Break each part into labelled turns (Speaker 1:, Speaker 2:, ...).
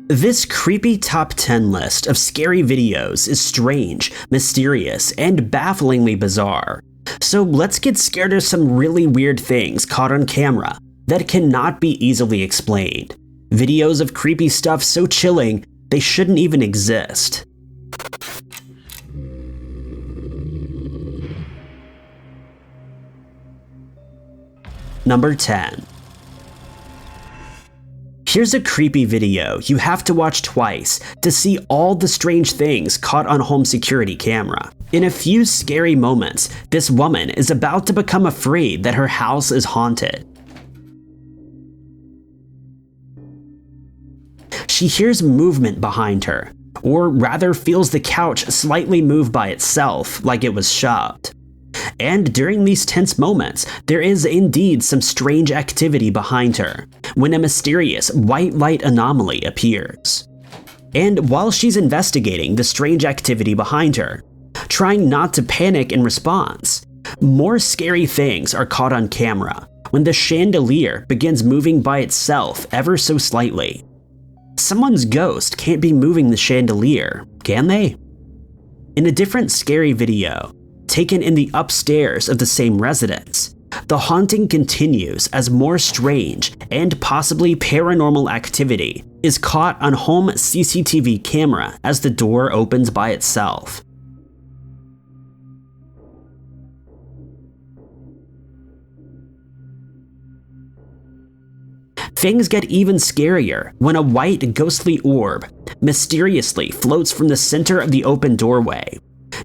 Speaker 1: This creepy top 10 list of scary videos is strange, mysterious, and bafflingly bizarre. So let's get scared of some really weird things caught on camera that cannot be easily explained. Videos of creepy stuff so chilling, they shouldn't even exist. Number 10. Here's a creepy video you have to watch twice to see all the strange things caught on home security camera. In a few scary moments, this woman is about to become afraid that her house is haunted. She hears movement behind her, or rather feels the couch slightly move by itself like it was shoved. And during these tense moments, there is indeed some strange activity behind her, when a mysterious white light anomaly appears. And while she's investigating the strange activity behind her, trying not to panic in response, more scary things are caught on camera when the chandelier begins moving by itself ever so slightly. Someone's ghost can't be moving the chandelier, can they? In a different scary video, taken in the upstairs of the same residence, the haunting continues as more strange and possibly paranormal activity is caught on home CCTV camera as the door opens by itself. Things get even scarier when a white ghostly orb mysteriously floats from the center of the open doorway,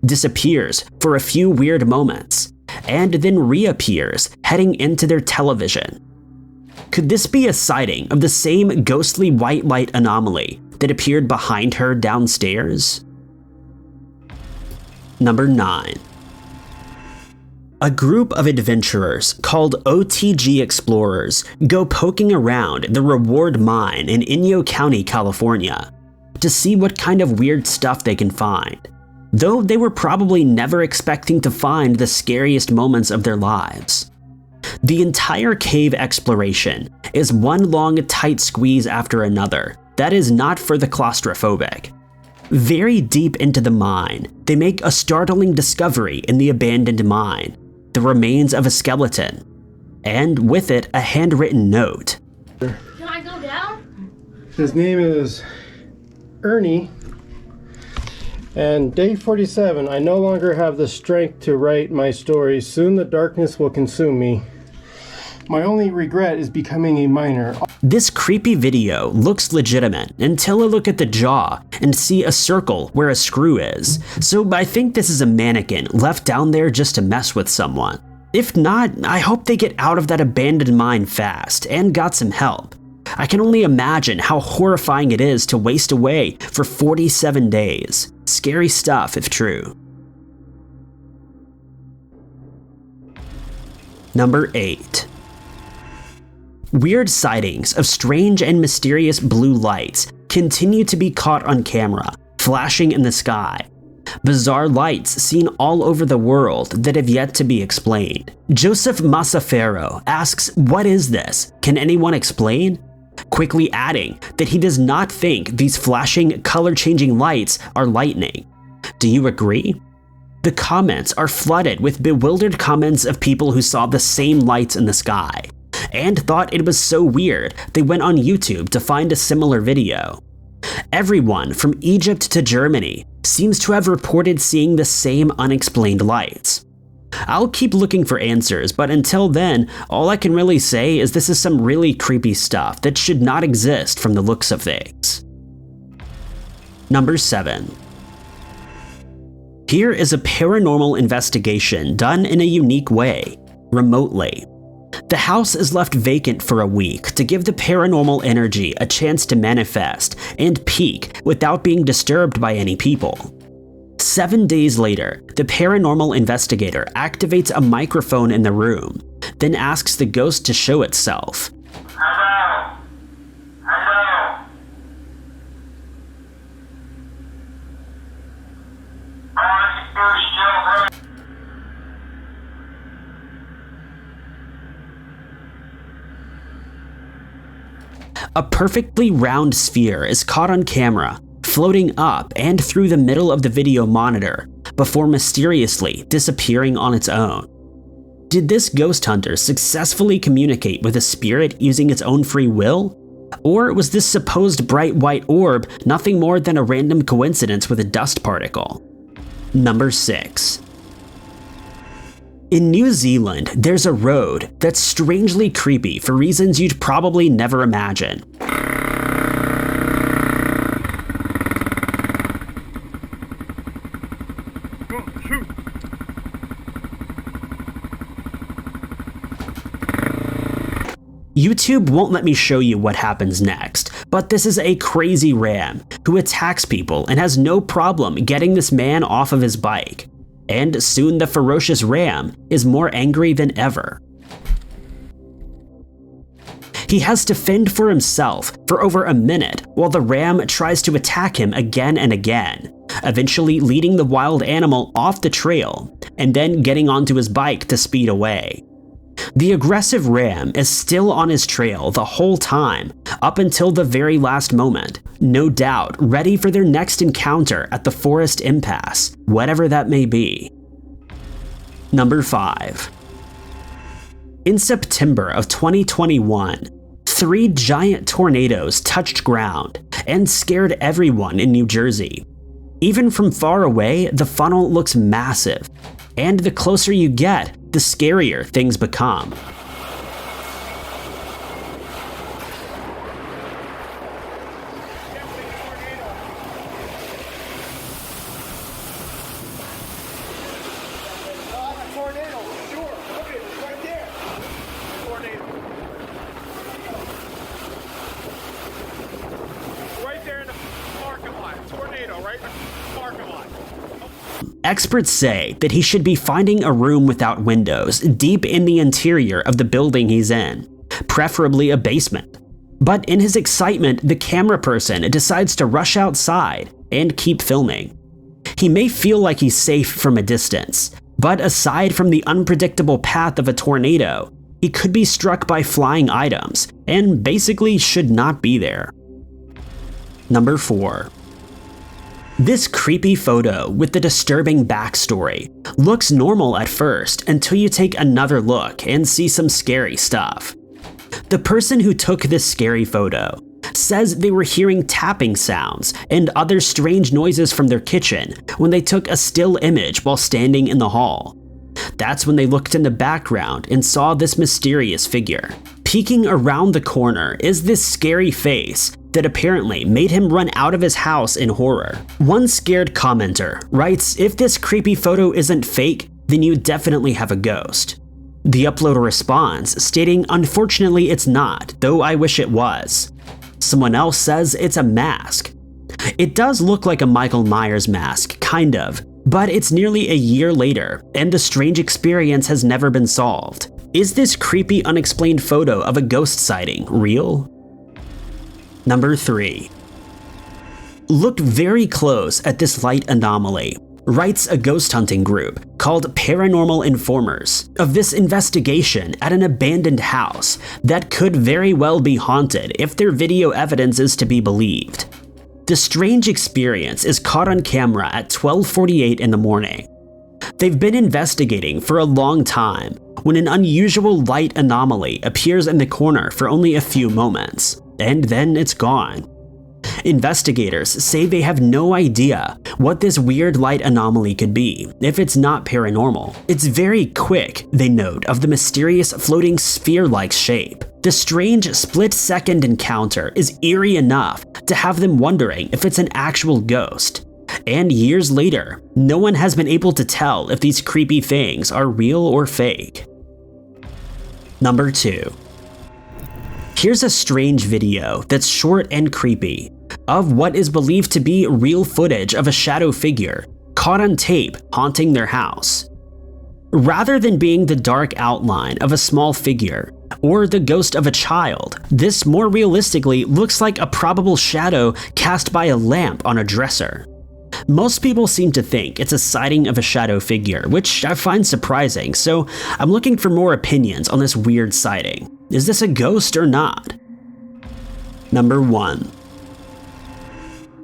Speaker 1: disappears for a few weird moments, and then reappears heading into their television. Could this be a sighting of the same ghostly white light anomaly that appeared behind her downstairs? Number 9. A group of adventurers called OTG Explorers go poking around the Reward Mine in Inyo County, California, to see what kind of weird stuff they can find, though they were probably never expecting to find the scariest moments of their lives. The entire cave exploration is one long tight squeeze after another that is not for the claustrophobic. Very deep into the mine, they make a startling discovery in the abandoned mine, the remains of a skeleton, and with it a handwritten note.
Speaker 2: Can I go down?
Speaker 3: His name is Ernie. And day 47, I no longer have the strength to write my stories. Soon the darkness will consume me. My only regret is becoming a miner.
Speaker 1: This creepy video looks legitimate until I look at the jaw and see a circle where a screw is, so I think this is a mannequin left down there just to mess with someone. If not, I hope they get out of that abandoned mine fast and got some help. I can only imagine how horrifying it is to waste away for 47 days. Scary stuff if true. Number 8. Weird sightings of strange and mysterious blue lights continue to be caught on camera, flashing in the sky. Bizarre lights seen all over the world that have yet to be explained. Joseph Masafero asks, "What is this? Can anyone explain?" Quickly adding that he does not think these flashing, color-changing lights are lightning. Do you agree? The comments are flooded with bewildered comments of people who saw the same lights in the sky and thought it was so weird they went on YouTube to find a similar video. Everyone from Egypt to Germany seems to have reported seeing the same unexplained lights. I'll keep looking for answers, but until then, all I can really say is this is some really creepy stuff that should not exist from the looks of things. Number 7. Here is a paranormal investigation done in a unique way, remotely. The house is left vacant for a week to give the paranormal energy a chance to manifest and peak without being disturbed by any people. 7 days later, the paranormal investigator activates a microphone in the room, then asks the ghost to show itself.
Speaker 4: Hello? Hello? Are you still there?
Speaker 1: A perfectly round sphere is caught on camera, floating up and through the middle of the video monitor, before mysteriously disappearing on its own. Did this ghost hunter successfully communicate with a spirit using its own free will? Or was this supposed bright white orb nothing more than a random coincidence with a dust particle? Number 6. In New Zealand, there's a road that's strangely creepy for reasons you'd probably never imagine. YouTube won't let me show you what happens next, but this is a crazy ram who attacks people and has no problem getting this man off of his bike. And soon the ferocious ram is more angry than ever. He has to fend for himself for over a minute while the ram tries to attack him again and again, eventually leading the wild animal off the trail and then getting onto his bike to speed away. The aggressive ram is still on his trail the whole time, up until the very last moment, no doubt ready for their next encounter at the forest impasse, whatever that may be. Number 5. In September of 2021, 3 giant tornadoes touched ground and scared everyone in New Jersey. Even from far away, the funnel looks massive, and the closer you get, the scarier things become. Experts say that he should be finding a room without windows deep in the interior of the building he's in, preferably a basement. But in his excitement, the camera person decides to rush outside and keep filming. He may feel like he's safe from a distance, but aside from the unpredictable path of a tornado, he could be struck by flying items and basically should not be there. Number 4. This creepy photo with the disturbing backstory looks normal at first until you take another look and see some scary stuff. The person who took this scary photo says they were hearing tapping sounds and other strange noises from their kitchen when they took a still image while standing in the hall. That's when they looked in the background and saw this mysterious figure. Peeking around the corner is this scary face that apparently made him run out of his house in horror. One scared commenter writes, "If this creepy photo isn't fake, then you definitely have a ghost." The uploader responds, stating, "Unfortunately it's not, though I wish it was." Someone else says it's a mask. It does look like a Michael Myers mask, kind of, but it's nearly a year later, and the strange experience has never been solved. Is this creepy unexplained photo of a ghost sighting real? Number 3. Look very close at this light anomaly, writes a ghost hunting group called Paranormal Informers of this investigation at an abandoned house that could very well be haunted if their video evidence is to be believed. The strange experience is caught on camera at 12:48 in the morning. They've been investigating for a long time when an unusual light anomaly appears in the corner for only a few moments, and then it's gone. Investigators say they have no idea what this weird light anomaly could be if it's not paranormal. It's very quick, they note, of the mysterious floating sphere-like shape. The strange split-second encounter is eerie enough to have them wondering if it's an actual ghost. And years later, no one has been able to tell if these creepy things are real or fake. Number 2. Here's a strange video that's short and creepy of what is believed to be real footage of a shadow figure caught on tape haunting their house. Rather than being the dark outline of a small figure or the ghost of a child, this more realistically looks like a probable shadow cast by a lamp on a dresser. Most people seem to think it's a sighting of a shadow figure, which I find surprising, so I'm looking for more opinions on this weird sighting. Is this a ghost or not? Number 1.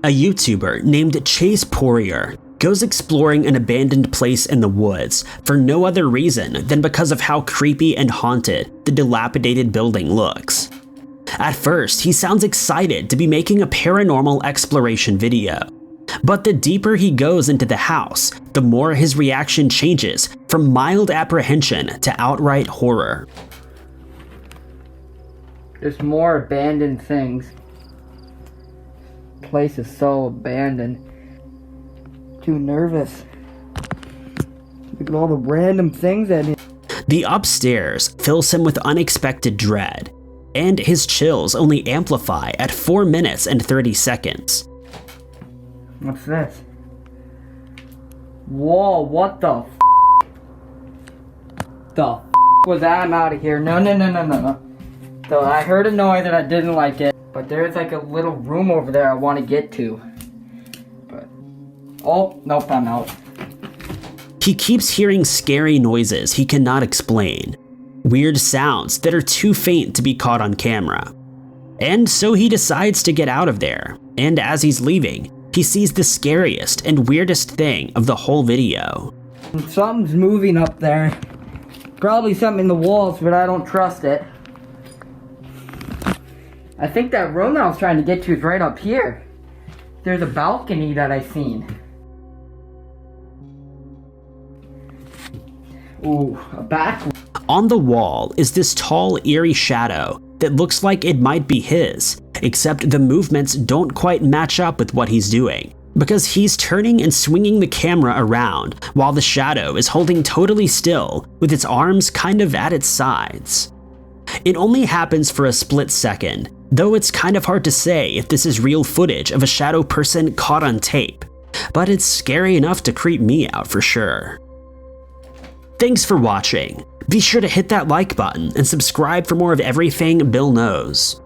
Speaker 1: A YouTuber named Chase Poirier goes exploring an abandoned place in the woods for no other reason than because of how creepy and haunted the dilapidated building looks. At first, he sounds excited to be making a paranormal exploration video, but the deeper he goes into the house, the more his reaction changes from mild apprehension to outright horror.
Speaker 5: There's more abandoned things. Place is so abandoned. Too nervous. Look at all the random things in it.
Speaker 1: The upstairs fills him with unexpected dread, and his chills only amplify at 4 minutes and 30 seconds.
Speaker 5: What's this? Whoa, what the f***? The f*** was that? I'm out of here. No. So I heard a noise and I didn't like it. But there's like a little room over there I want to get to. But, oh, nope, I'm out.
Speaker 1: He keeps hearing scary noises he cannot explain. Weird sounds that are too faint to be caught on camera. And so he decides to get out of there, and as he's leaving, he sees the scariest and weirdest thing of the whole video.
Speaker 5: Something's moving up there. Probably something in the walls, but I don't trust it. I think that room I was trying to get to is right up here. There's a balcony that I seen. Ooh, a back.
Speaker 1: On the wall is this tall, eerie shadow that looks like it might be his, except the movements don't quite match up with what he's doing, because he's turning and swinging the camera around while the shadow is holding totally still with its arms kind of at its sides. It only happens for a split second, though it's kind of hard to say if this is real footage of a shadow person caught on tape, but it's scary enough to creep me out for sure. Thanks for watching. Be sure to hit that like button and subscribe for more of everything Billnose.